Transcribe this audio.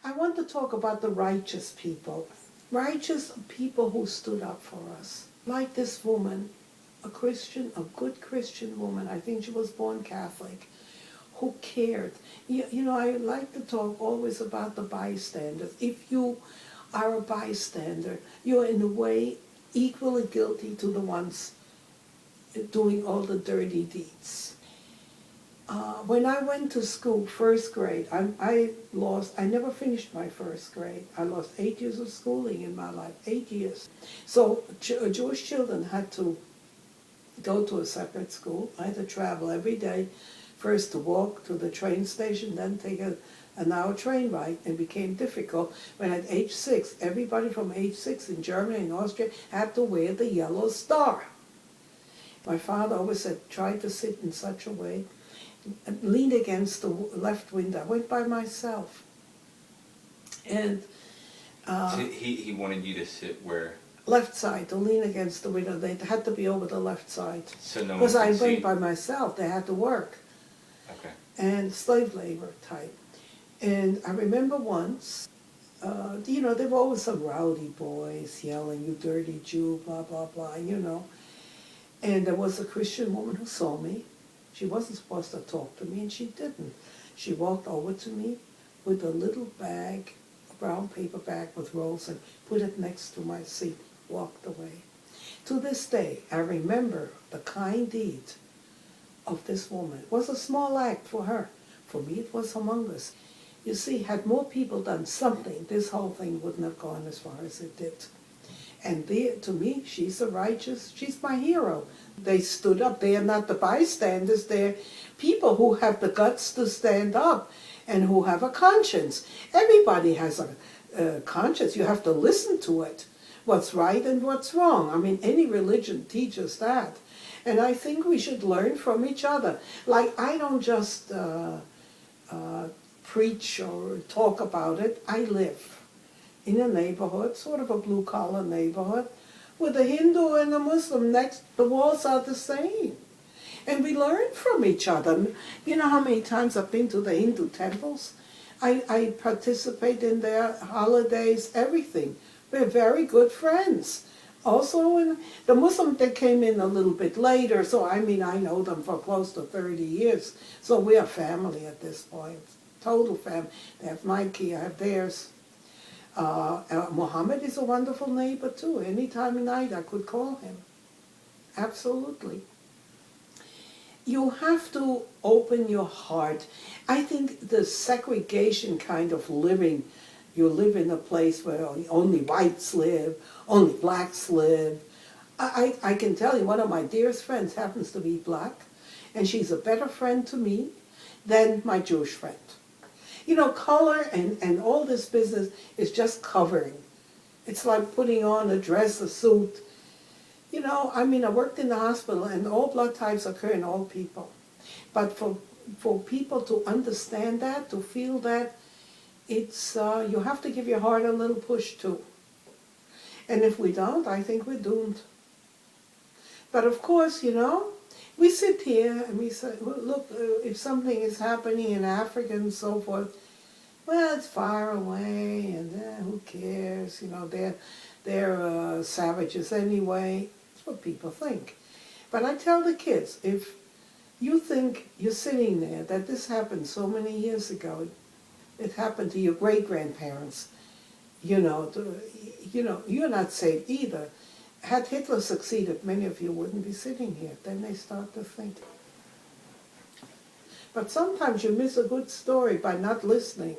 I want to talk about the righteous people. Righteous people who stood up for us. Like this woman, a Christian, a good Christian woman, I think she was born Catholic, who cared. You know, I like to talk always about the bystanders. If you are a bystander, you're in a way equally guilty to the ones doing all the dirty deeds. When I went to school, first grade, I never finished my first grade. I lost 8 years of schooling in my life, 8 years. So Jewish children had to go to a separate school. I had to travel every day, first to walk to the train station, then take an hour train ride. It became difficult. When at age 6, everybody from age 6 in Germany and Austria had to wear the yellow star. My father always said, try to sit in such a way, lean against the left window. I went by myself. And so he wanted you to sit where? Left side, to lean against the window. They had to be over the left side. So no one because I could see? went by myself. They had to work. Okay. And slave labor type. And I remember once, you know, there were always some rowdy boys yelling, you dirty Jew, blah, blah, blah, you know. And there was a Christian woman who saw me. She wasn't supposed to talk to me, and she didn't. She walked over to me with a little bag, a brown paper bag with rolls, and put it next to my seat, walked away. To this day, I remember the kind deed of this woman. It was a small act for her. For me, it was humongous. You see, had more people done something, this whole thing wouldn't have gone as far as it did. And to me, she's she's my hero. They stood up. They are not the bystanders. They're people who have the guts to stand up and who have a conscience. Everybody has a conscience. You have to listen to it, what's right and what's wrong. I mean, any religion teaches that. And I think we should learn from each other. Like, I don't just preach or talk about it. I live in a neighborhood, sort of a blue-collar neighborhood, with a Hindu and a Muslim next. The walls are the same. And we learn from each other. You know how many times I've been to the Hindu temples? I participate in their holidays, everything. We're very good friends. Also, when the Muslim, they came in a little bit later, so I mean, I know them for close to 30 years. So we are family at this point, total family. They have my key, I have theirs. Muhammad is a wonderful neighbor too. Any time of night I could call him. Absolutely. You have to open your heart. I think the segregation kind of living, you live in a place where only whites live, only blacks live. I can tell you, one of my dearest friends happens to be black, and she's a better friend to me than my Jewish friend. You know, color and all this business is just covering. It's like putting on a dress, a suit. You know, I mean, I worked in the hospital, and all blood types occur in all people. But for people to understand that, to feel that, it's you have to give your heart a little push too. And if we don't, I think we're doomed. But of course, you know, we sit here and we say, well, look, if something is happening in Africa and so forth, well, it's far away, and who cares? You know, they're savages anyway. That's what people think. But I tell the kids, if you think you're sitting there, that this happened so many years ago, it happened to your great-grandparents, you know, you're not safe either. Had Hitler succeeded, many of you wouldn't be sitting here. Then they start to think. But sometimes you miss a good story by not listening.